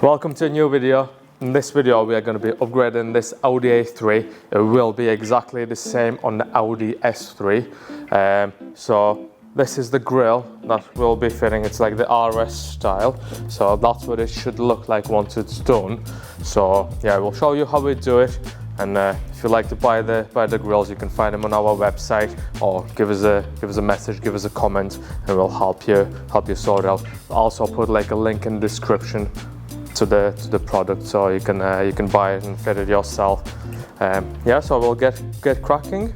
Welcome to a new video. In this video we are going to be upgrading this Audi A3. It will be exactly the same on the Audi S3. So this is the grille that will be fitting. It's like the RS style. So that's what it should look like once it's done. So yeah, we'll show you how we do it. And if you like to buy the grills, you can find them on our website, or give us a message, give us a comment, and we'll help you sort it out. I'll also put like a link in the description to the product, so you can buy it and fit it yourself. Yeah, so we'll get cracking.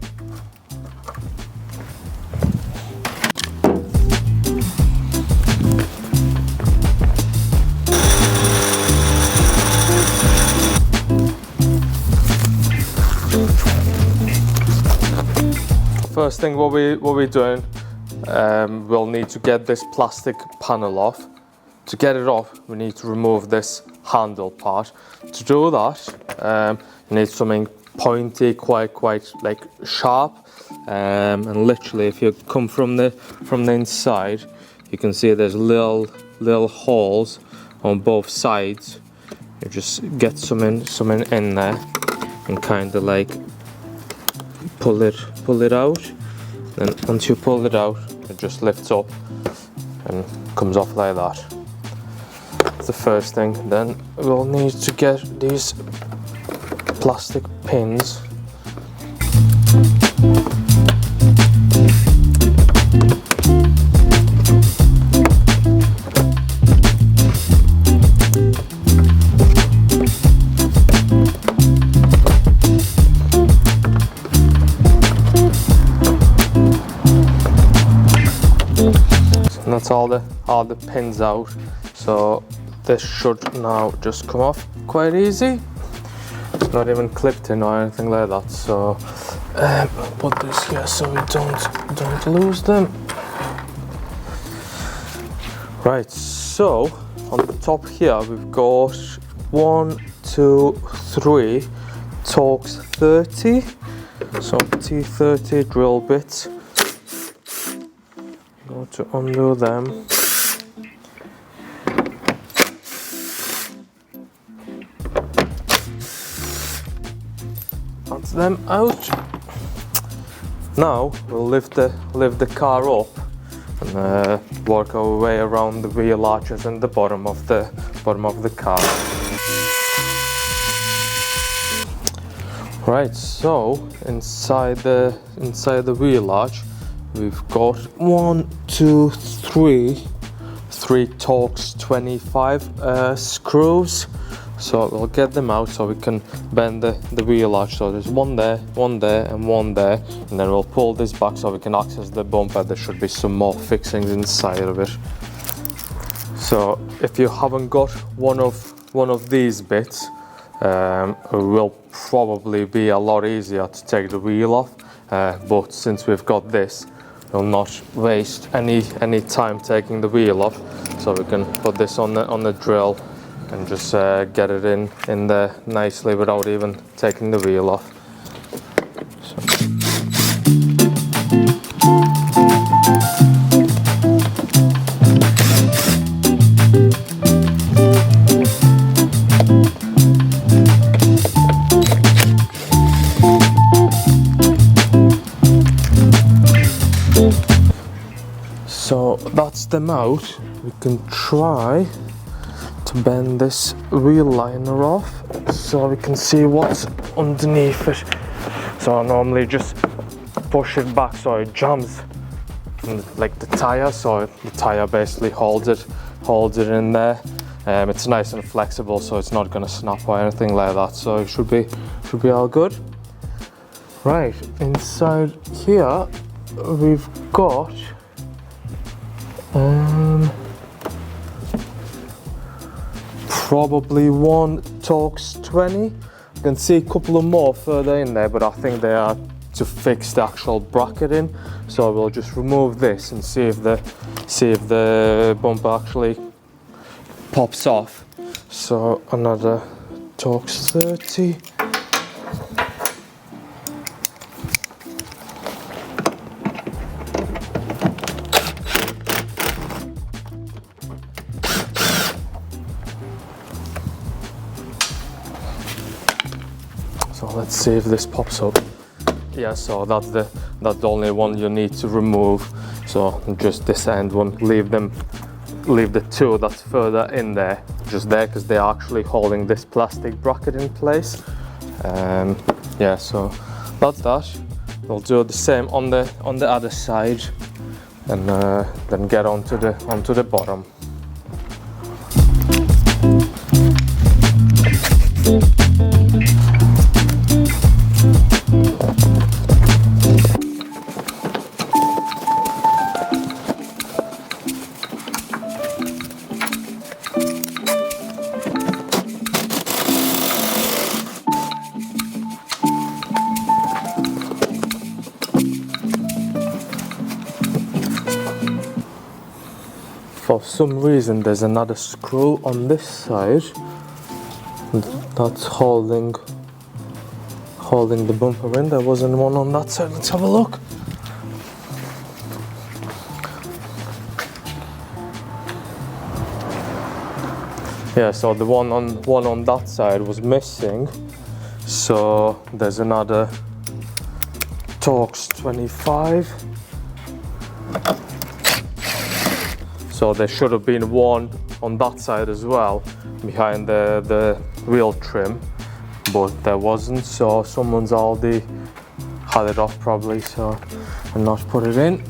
First thing what we're doing, we'll need to get this plastic panel off. To get it off, we need to remove this handle part. To do that, you need something pointy, quite like sharp, and literally, if you come from the inside, you can see there's little holes on both sides. You just get something in there and kind of like pull it out. And once you pull it out, it just lifts up and comes off like that. The first thing. Then we'll need to get these plastic pins. And that's all the pins out. So this should now just come off quite easy. It's not even clipped in or anything like that. So I'll put this here so we don't lose them. Right, so on the top here we've got 1, 2, 3 Torx 30, some T30 drill bits. Go to undo them. Them out. Now we'll lift the car up and work our way around the wheel arches and the bottom of the car. Right, so inside the wheel arch we've got 1, 2, 3 Torx 25 screws. So we'll get them out so we can bend the wheel arch. So there's one there, and one there, and then we'll pull this back so we can access the bumper. There should be some more fixings inside of it. So if you haven't got one of these bits, it will probably be a lot easier to take the wheel off. But since we've got this, we'll not waste any time taking the wheel off. So we can put this on the drill and just get it in there nicely without even taking the wheel off. So that's them out. We can try to bend this wheel liner off so we can see what's underneath it. So I normally just push it back so it jams like the tire, so the tire basically holds it in there. It's nice and flexible, so it's not going to snap or anything like that, so it should be all good. Right, inside here we've got probably one Torx 20. You can see a couple of more further in there, but I think they are to fix the actual bracket in. So we'll just remove this and see if the bumper actually pops off. So another Torx 30. So let's see if this pops up. Yeah, so that's the only one you need to remove. So just this end one, leave the two that's further in there, just there, because they're actually holding this plastic bracket in place. Yeah, so that's that. We'll do the same on the other side, and then get onto the bottom. For some reason there's another screw on this side that's holding the bumper in. There wasn't one on that side. Let's have a look. Yeah, so the one on that side was missing. So there's another Torx 25. So there should have been one on that side as well, behind the wheel trim, but there wasn't, so someone's already had it off probably, so and not put it in.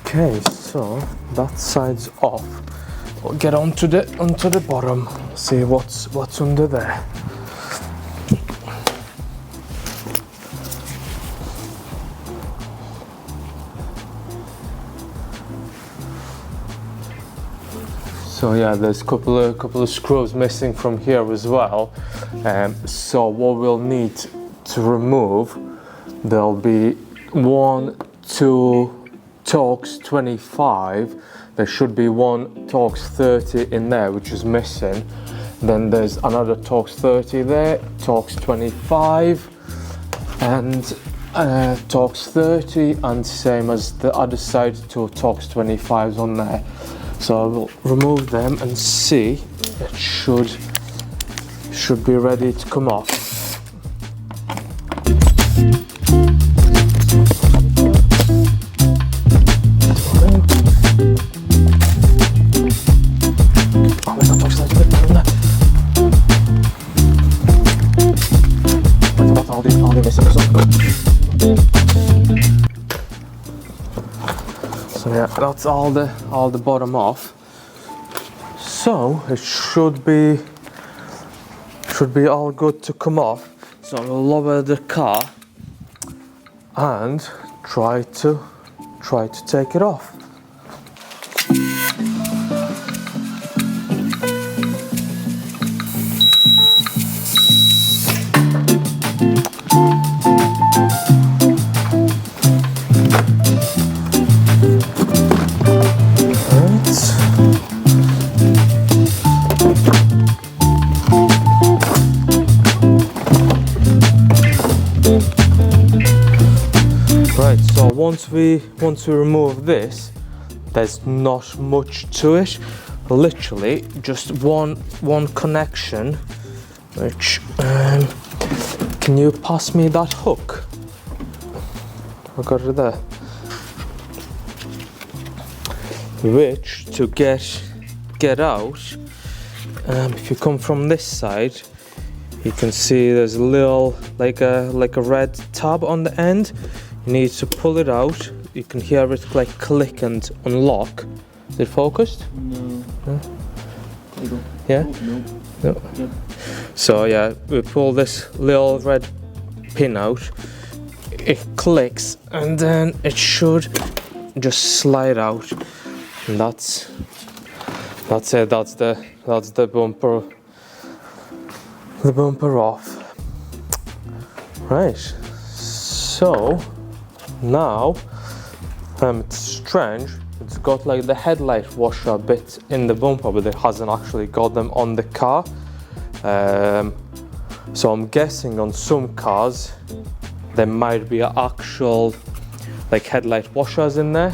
Okay, so that side's off. We'll get onto the bottom, see what's under there. So yeah, there's a couple of screws missing from here as well. So what we'll need to remove, there'll be 1, 2 Torx 25. There should be one Torx 30 in there, which is missing. Then there's another Torx 30 there, Torx 25, and Torx 30, and same as the other side, 2 Torx 25s on there. So I will remove them and see. It should be ready to come off. So yeah, that's all the bottom off. So it should be all good to come off. So I'll lower the car and try to take it off. Once we remove this, there's not much to it. Literally just one connection, which can you pass me that hook? I got it there. Which to get out, if you come from this side, you can see there's a little like a red tab on the end. You need to pull it out. You can hear it like click and unlock. Is it focused? No. Huh? Yeah? No. No. Yep. So yeah, we pull this little red pin out. It clicks and then it should just slide out. And that's it. That's the bumper. The bumper off. Right. So now, it's strange, it's got like the headlight washer bit in the bumper, but it hasn't actually got them on the car. So I'm guessing on some cars there might be actual like headlight washers in there,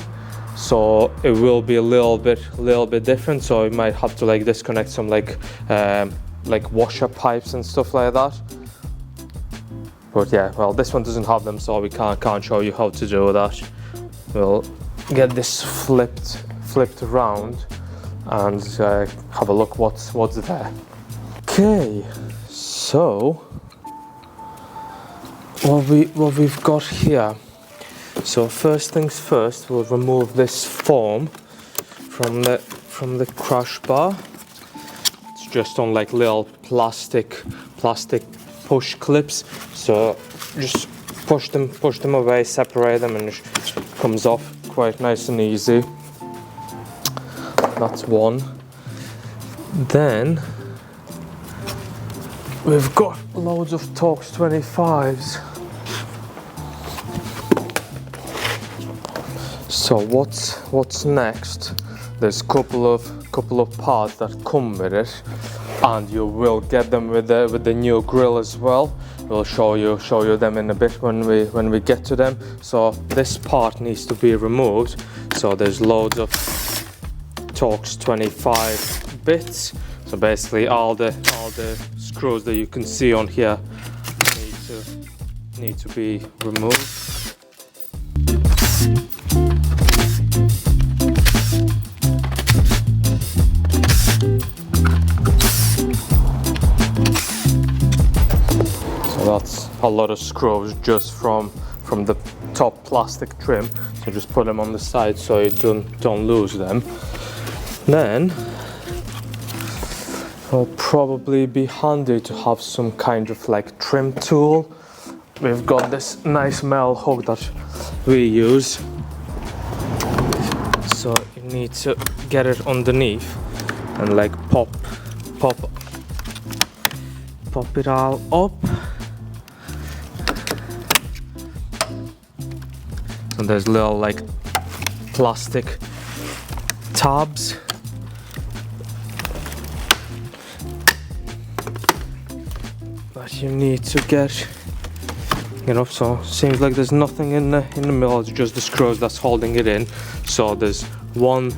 so it will be a little bit different. So you might have to like disconnect some like like washer pipes and stuff like that. But yeah, well, this one doesn't have them, so we can't show you how to do that. We'll get this flipped around and have a look what's there. Okay, so what we've got here. So first things first, we'll remove this foam from the crash bar. It's just on like little plastic push clips. So just push them away, separate them, and it comes off quite nice and easy. That's one. Then we've got loads of Torx 25s. So what's next? There's a couple of parts that come with it, and you will get them with the new grille as well. We'll show you them in a bit when we get to them. So this part needs to be removed. So there's loads of Torx 25 bits. So basically all the screws that you can see on here need to be removed. So that's a lot of screws just from the top plastic trim. So just put them on the side so you don't lose them. Then it'll probably be handy to have some kind of like trim tool. We've got this nice metal hook that we use. So you need to get it underneath and like pop it all up. So there's little like plastic tabs. That you need to get, you know. So seems like there's nothing in the middle. It's just the screws that's holding it in. So there's one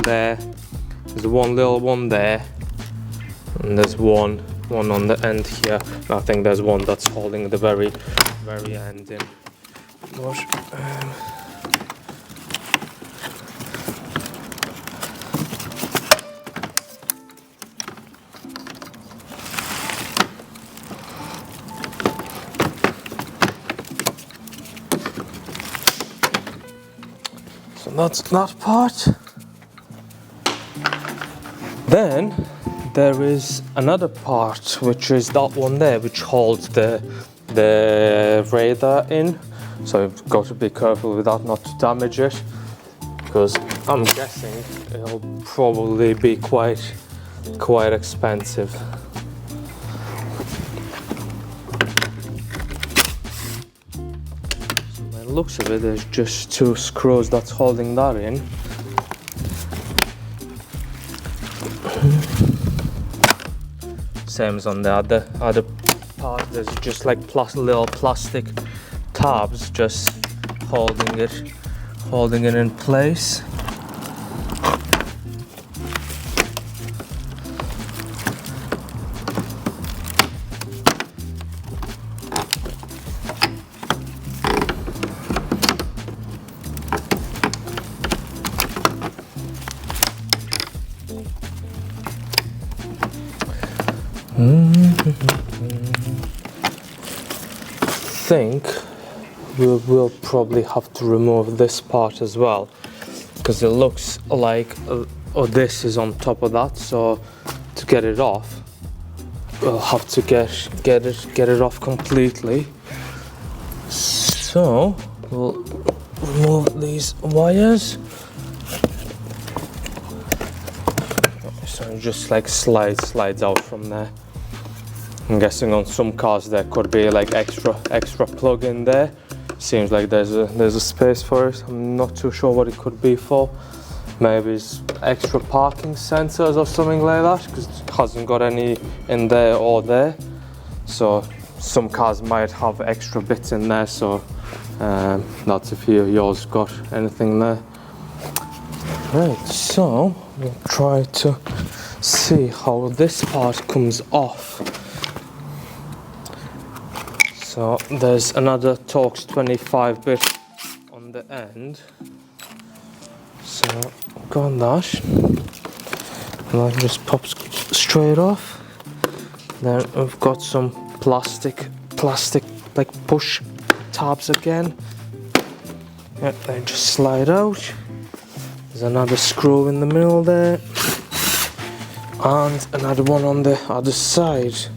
there. There's one little one there, and there's one on the end here. I think there's one that's holding the very end in. But, so that's that part. Then there is another part, which is that one there, which holds the radar in. So you've got to be careful with that, not to damage it, because I'm guessing it'll probably be quite expensive. So by the looks of it, there's just two screws that's holding that in. Same as on the other part. There's just like little plastic tabs just holding it in place. I think we'll probably have to remove this part as well, because it looks like this is on top of that. So to get it off, we'll have to get it off completely. So we'll remove these wires. So it just like slides out from there. I'm guessing on some cars there could be like extra plug in there. Seems like there's a space for it. I'm not too sure what it could be for. Maybe it's extra parking sensors or something like that, because it hasn't got any in there or there. So some cars might have extra bits in there. So that's if yours got anything there. Right, so we'll try to see how this part comes off. So there's another Torx 25 bit on the end. So got that, and that just pops straight off. Then we've got some plastic like push tabs again. Yeah, they just slide out. There's another screw in the middle there, and another one on the other side. So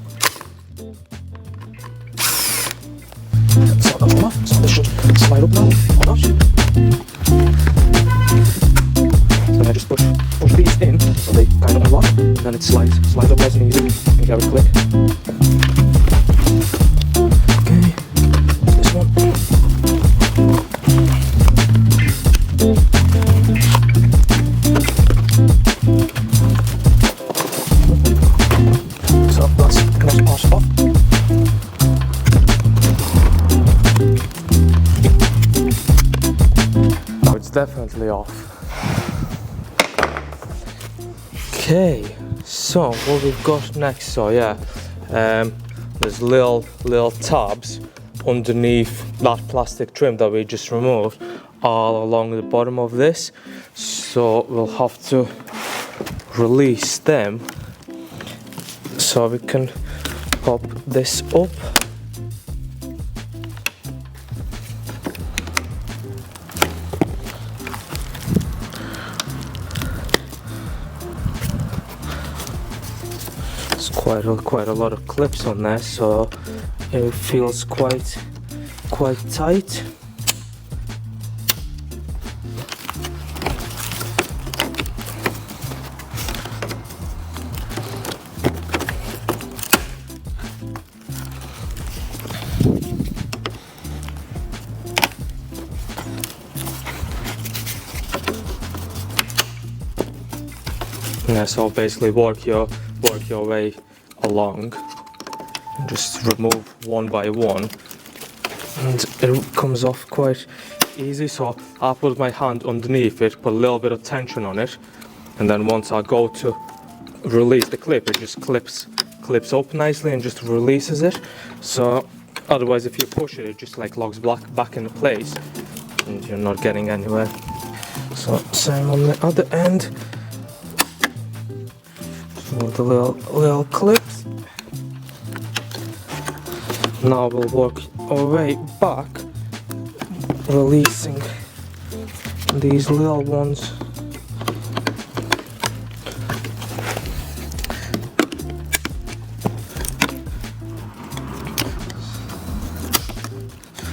that's off. So this should slide up now, or not. So I just push these in, so they kind of unlock, and then it slides up nice and easy. You give it a click. Okay, this one. So that's the next part off. Now it's definitely off. Okay, so what we've got next, so yeah, there's little tabs underneath that plastic trim that we just removed all along the bottom of this, so we'll have to release them so we can pop this up. Quite a lot of clips on there, so it feels quite tight. Yeah, so basically work your way along and just remove one by one, and it comes off quite easy. So I put my hand underneath it, put a little bit of tension on it, and then once I go to release the clip, it just clips up nicely and just releases it. So otherwise, if you push it, it just like locks back into place and you're not getting anywhere. So same on the other end. With the little clips. Now we'll work our way back, releasing these little ones.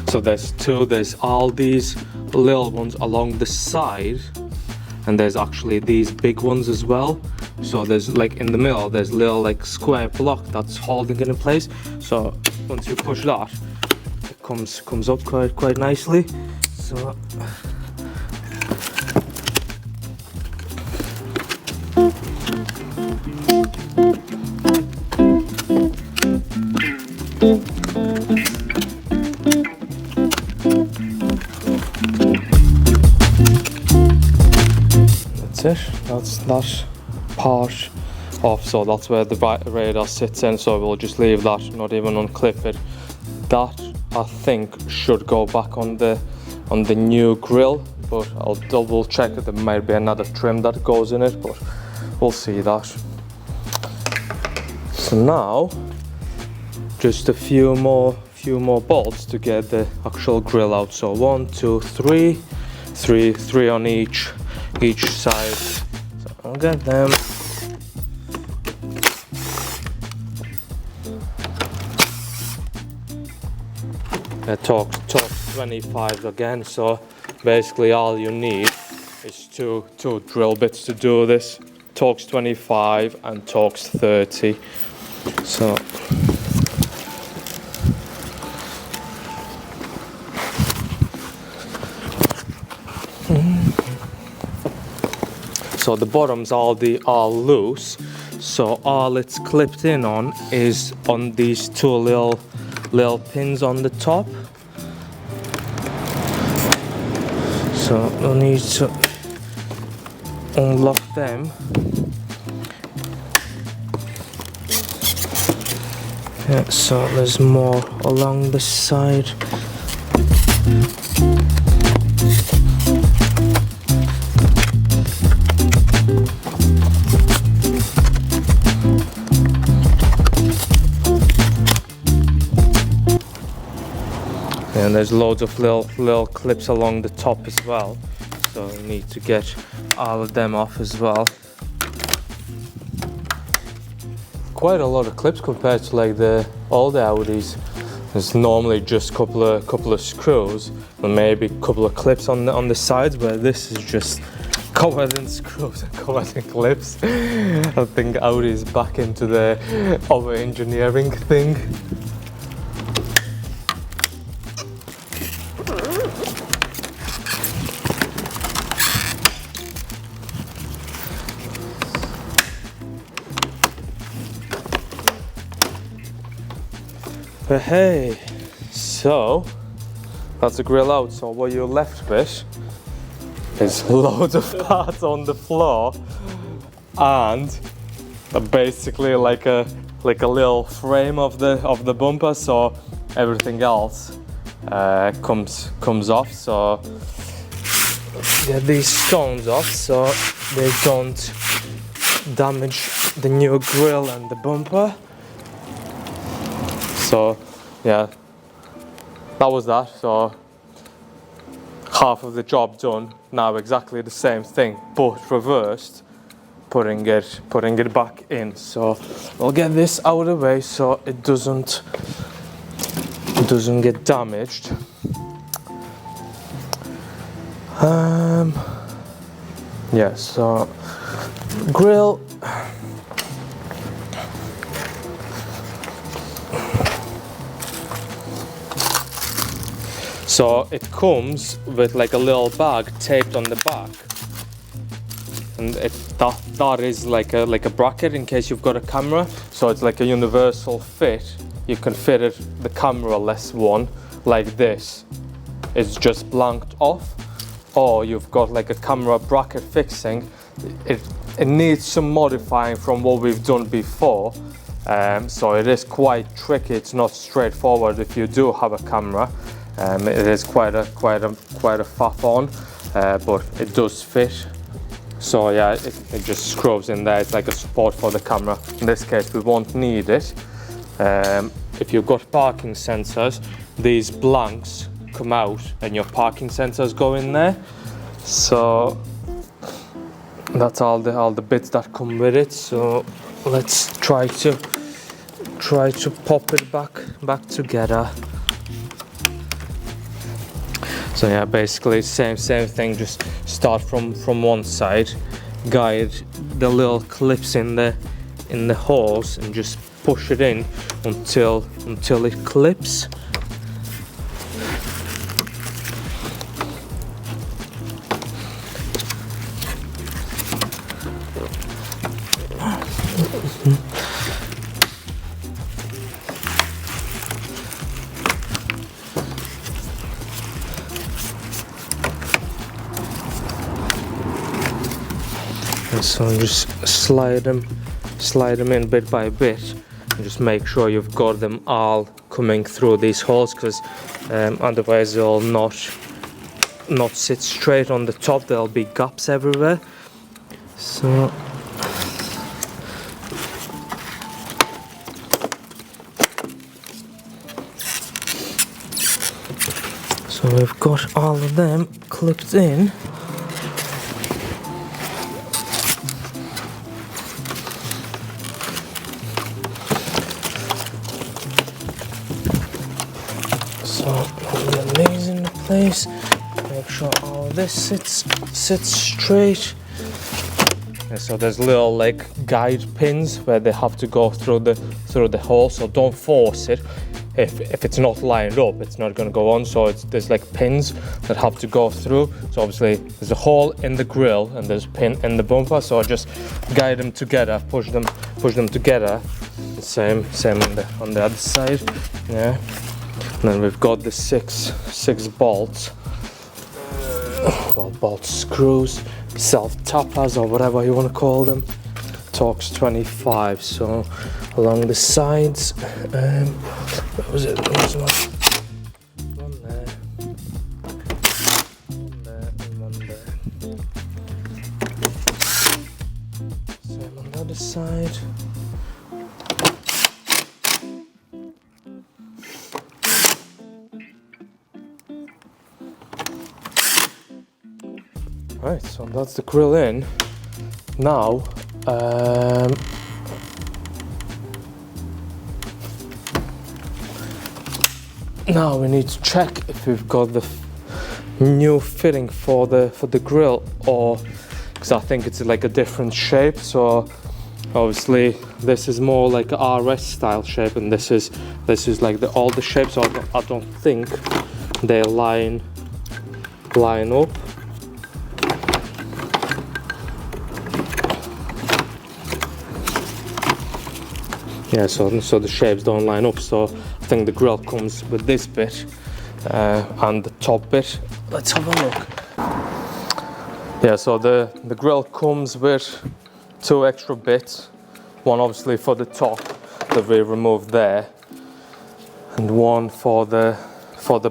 So there's all these little ones along the side, and there's actually these big ones as well. So there's like in the middle, there's little like square block that's holding it in place. So once you push that, it comes up quite nicely. So that's it. That's that part off. So that's where the radar sits in. So we'll just leave that, not even unclip it. That I think should go back on the new grille, but I'll double check it. There might be another trim that goes in it, but we'll see that. So now just a few more bolts to get the actual grille out. So 1, 2, 3 on each side. So I'll get them. Torx 25 again. So basically all you need is two drill bits to do this. Torx 25 and Torx 30. So so the bottoms all loose, so all it's clipped in on is on these two little pins on the top. So we'll need to unlock them Yeah, so there's more along the side. And there's loads of little clips along the top as well, so you need to get all of them off as well. Quite a lot of clips compared to like the older Audis. There's normally just couple of screws and maybe a couple of clips on the sides, but this is just covered in screws and covered in clips. I think Audi is back into the over engineering thing. But hey, so that's the grill out. So what you're left with is loads of parts on the floor and basically like a little frame of the bumper. So everything else comes off. So get these stones off so they don't damage the new grill and the bumper. So yeah, that was that. So half of the job done. Now exactly the same thing, but reversed, putting it back in. So I'll get this out of the way so it doesn't get damaged. Yeah, so grill. So it comes with like a little bag taped on the back, and that is like a bracket in case you've got a camera. So it's like a universal fit. You can fit it the camera-less one like this. It's just blanked off, or you've got like a camera bracket fixing. It needs some modifying from what we've done before. So it is quite tricky. It's not straightforward if you do have a camera. It is quite a faff on, but it does fit. So yeah, it just screws in there. It's like a support for the camera. In this case, we won't need it. If you've got parking sensors, these blanks come out and your parking sensors go in there. So that's all the bits that come with it. So let's try to pop it back together. So yeah, basically same thing, just start from one side, guide the little clips in the holes and just push it in until it clips. So just slide them in bit by bit, and just make sure you've got them all coming through these holes, because otherwise they'll not sit straight on the top. There'll be gaps everywhere. So we've got all of them clipped in. Place. Make sure all of this sits straight. And so there's little like guide pins where they have to go through the hole. So don't force it. If it's not lined up, it's not going to go on. So there's like pins that have to go through. So obviously there's a hole in the grill and there's a pin in the bumper. So just guide them together, push them together. Same on the other side. Yeah. And then we've got the six bolts, well, bolt screws, self-tappers or whatever you want to call them, Torx 25. So along the sides, what was it? There was one there, and one there. Same on the other side. Right, so that's the grill in. Now, now we need to check if we've got the new fitting for the grill, or because I think it's like a different shape. So obviously this is more like a RS style shape, and this is like the older shape. So I don't think they line up. Yeah, so the shapes don't line up. So I think the grill comes with this bit and the top bit. Let's have a look. Yeah, so the grill comes with 2 extra bits. One obviously for the top that we removed there, and one for the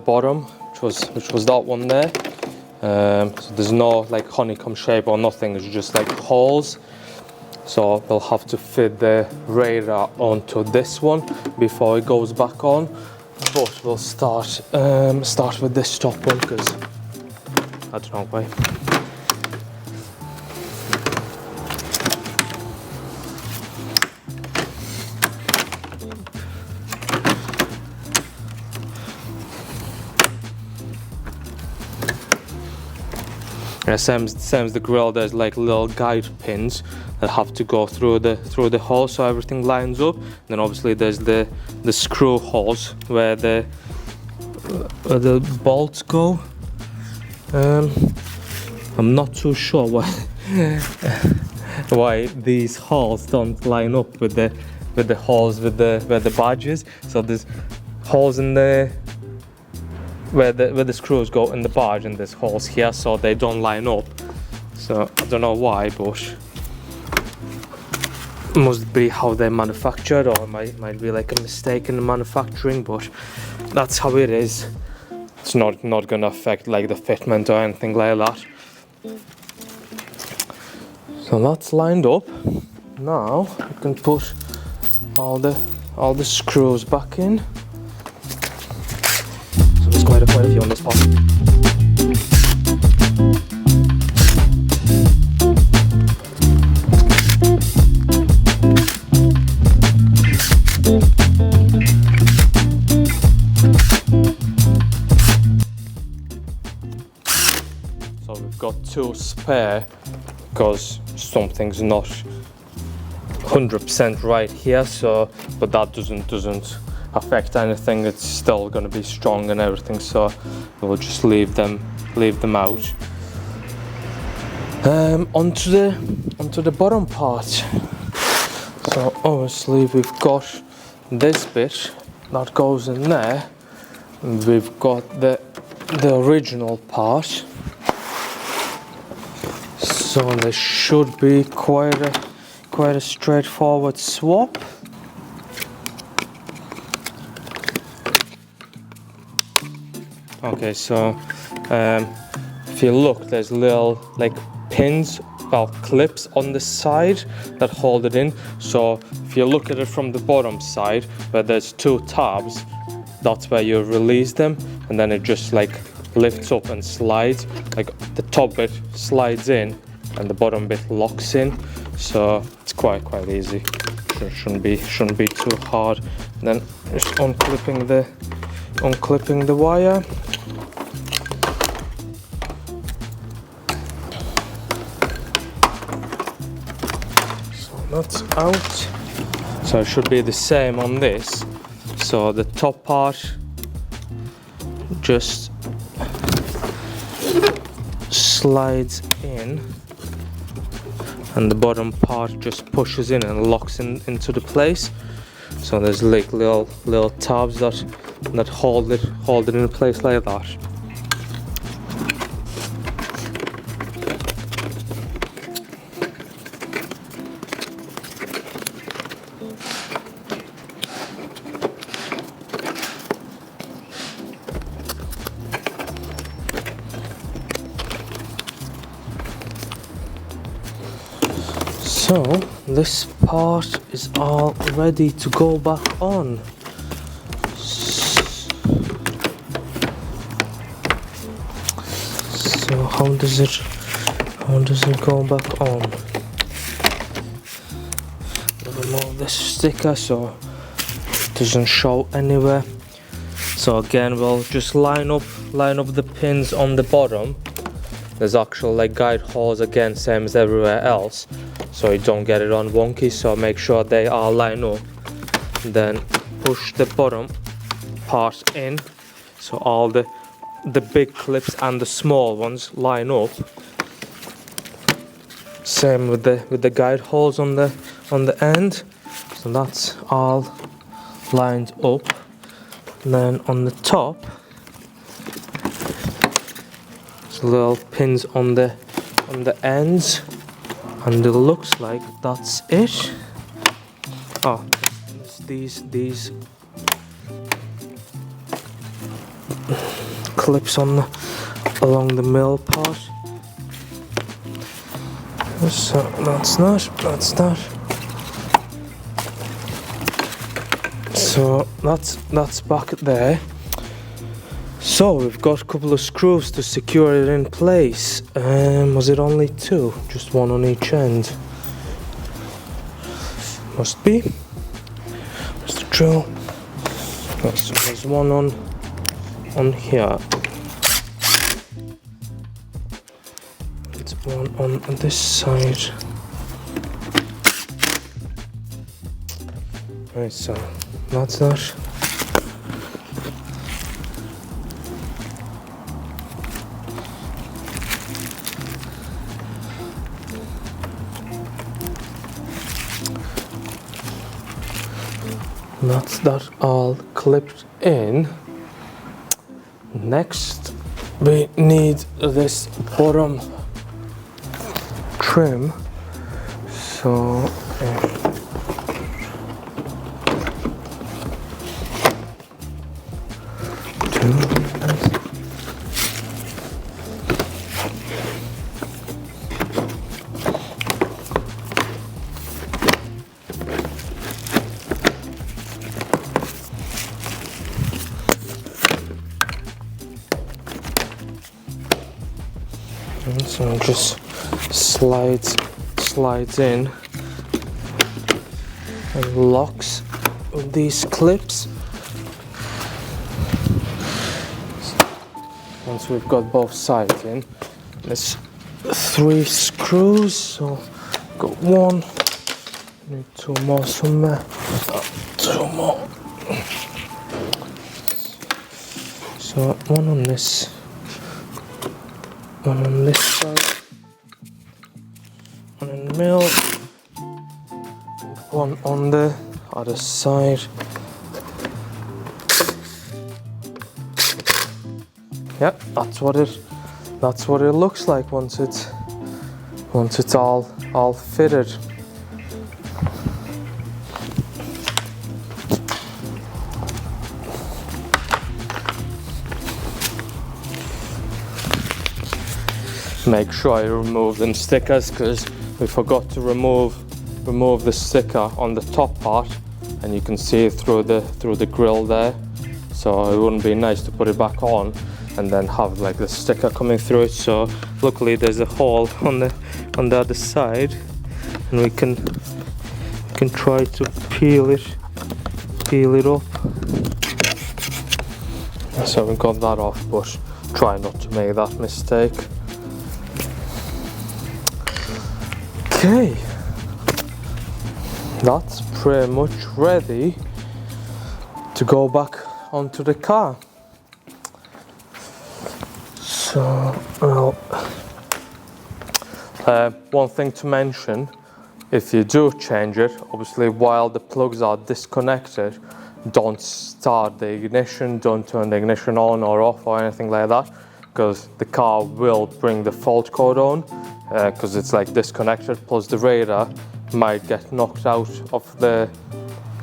bottom, which was that one there. So there's no like honeycomb shape or nothing. It's just like holes. So we'll have to fit the radar onto this one before it goes back on. But we'll start with this top one, because I don't know why. Yeah, same as the grill. There's like little guide pins that have to go through the hole so everything lines up. Then obviously there's the screw holes where the bolts go. I'm not too sure why these holes don't line up with the holes where the badges. So there's holes in the where the screws go in the barge, and there's holes here, so they don't line up. So I don't know why, but it must be how they're manufactured, or it might be like a mistake in the manufacturing, but that's how it is. It's not gonna affect like the fitment or anything like that. So that's lined up. Now you can put all the screws back in. Quite a few on this part. So we've got 2 spare because something's not 100% right here. So, but that doesn't affect anything. It's still going to be strong and everything, so we'll just leave them out. Onto the bottom part. So obviously we've got this bit that goes in there, and we've got the original part. So there should be quite a straightforward swap. Okay, so if you look, there's little like pins, well, clips on the side that hold it in. So if you look at it from the bottom side, where there's 2 tabs, that's where you release them, and then it just like lifts up and slides. Like the top bit slides in, and the bottom bit locks in. So it's quite easy. It shouldn't be too hard. And then just unclipping the wire. That's out. So it should be the same on this. So the top part just slides in, and the bottom part just pushes in and locks into the place. So there's like little tabs that hold it in place like that. So this part is all ready to go back on. So how does it go back on? Remove this sticker so it doesn't show anywhere. So again, we'll just line up the pins on the bottom. There's actual like guide holes again, same as everywhere else, so you don't get it on wonky. So make sure they are lined up. Then push the bottom part in, so all the big clips and the small ones line up. Same with the guide holes on the end. So that's all lined up. And then on the top, little pins on the ends, and it looks like that's it. Oh, it's these clips along the middle part. So that's that. So that's back there. So we've got a couple of screws to secure it in place. Was it only two? Just one on each end? Must be. There's the drill. So there's one on here. There's one on this side. Right, so that's that. That's that all clipped in. Next we need this bottom trim. So so it just slides in and locks with these clips. Once we've got both sides in, there's 3 screws. So got one, need 2 more somewhere. 2 more. So one on this. One on this side, one in the middle, one on the other side. Yep, that's what it looks like once it's all fitted. Make sure you remove them stickers, because we forgot to remove the sticker on the top part, and you can see it through the grill there. So it wouldn't be nice to put it back on and then have like the sticker coming through it. So luckily there's a hole on the other side, and we can try to peel it up. So we got that off, but try not to make that mistake. Okay, that's pretty much ready to go back onto the car. So, well, one thing to mention, if you do change it, obviously while the plugs are disconnected, don't start the ignition, don't turn the ignition on or off or anything like that, because the car will bring the fault code on, because it's like disconnected, plus the radar might get knocked out of the,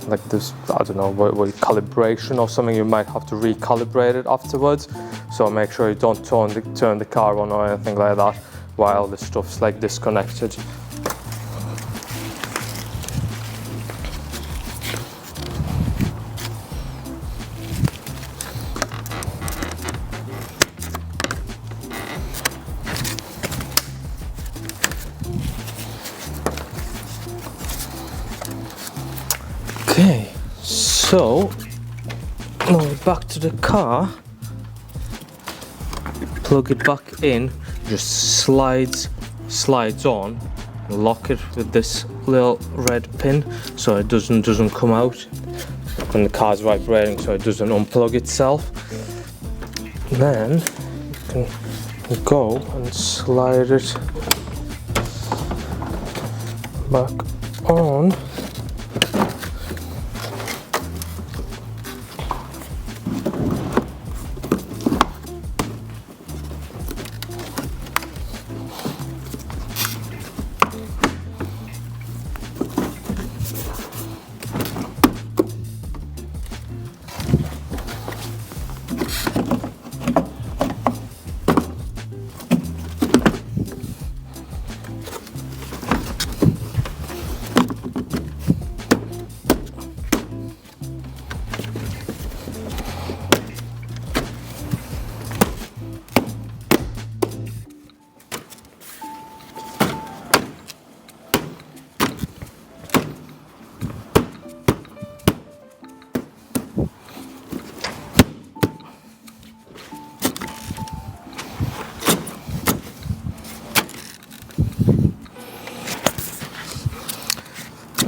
like this, I don't know, what calibration or something. You might have to recalibrate it afterwards. So make sure you don't turn the car on or anything like that while the stuff's like disconnected. Okay, so now back to the car. Plug it back in, just slides on. Lock it with this little red pin so it doesn't come out when the car's vibrating, so it doesn't unplug itself. Then you can go and slide it back on.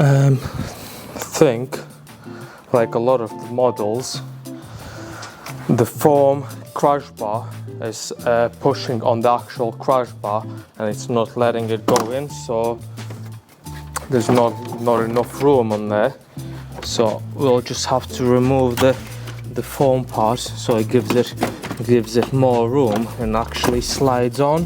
I think, like a lot of the models, the foam crash bar is pushing on the actual crash bar and it's not letting it go in, so there's not enough room on there. So we'll just have to remove the foam part so it gives it more room and actually slides on.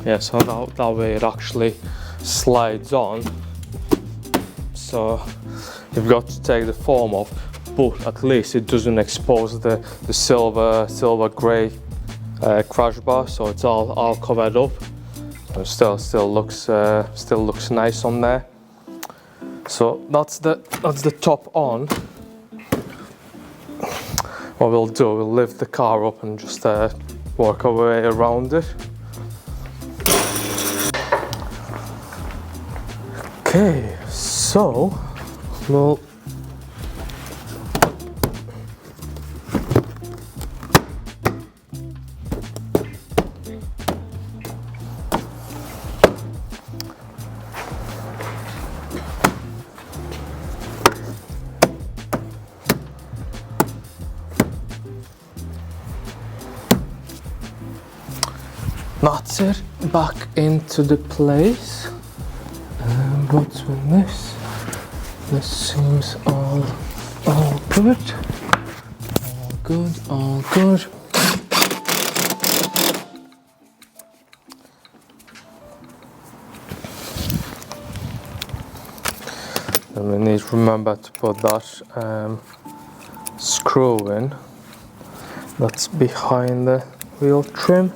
Yeah, so that way it actually slides on. So you've got to take the foam off, but at least it doesn't expose the silver grey crash bar, so it's all covered up. And still looks nice on there. So that's the top on. What we'll do, we'll lift the car up and just work our way around it. Okay, so we'll that's it, back into the place. What's with this? This seems all good. All good. And we need to remember to put that screw in that's behind the wheel trim.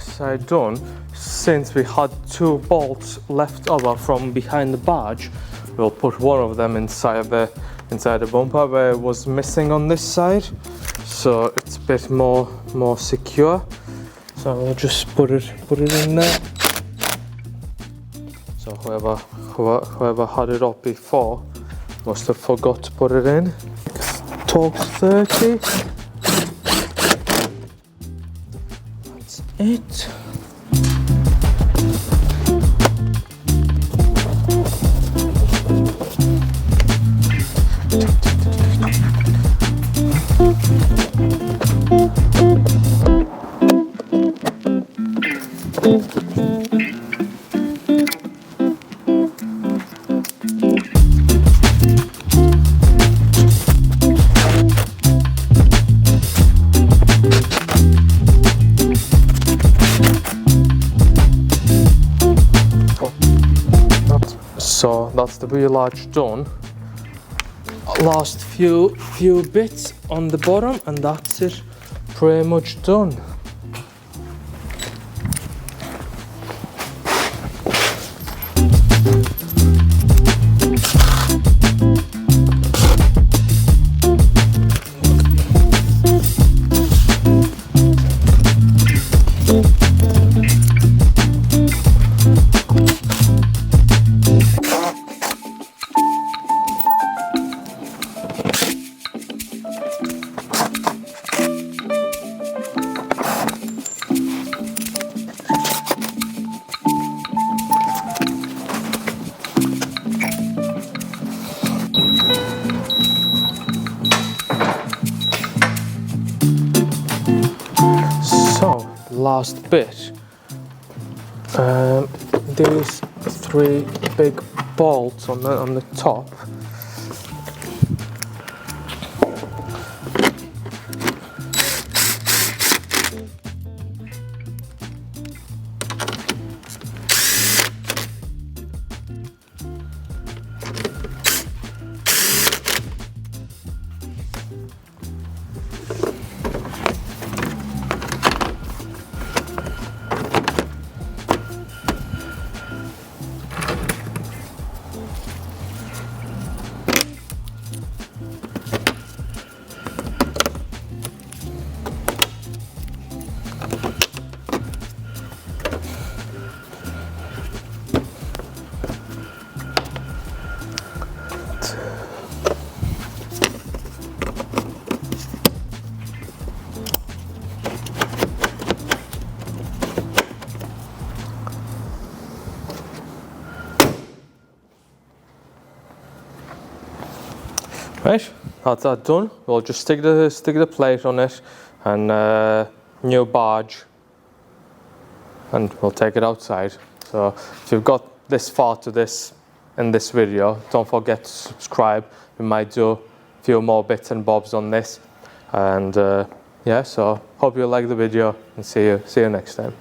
Side done, since we had two bolts left over from behind the badge, we'll put one of them inside the bumper where it was missing on this side, so it's a bit more secure. So we'll just put it in there. So whoever had it up before must have forgot to put it in. Torx 30. It. So that's the wheel arch done. Last few bits on the bottom, and that's it, pretty much done. Last bit, these 3 big bolts on the top. Right, that's that done. We'll just stick the plate on it and new barge, and we'll take it outside. So if you've got this far to this in this video, don't forget to subscribe. We might do a few more bits and bobs on this, and yeah, so hope you like the video, and see you next time.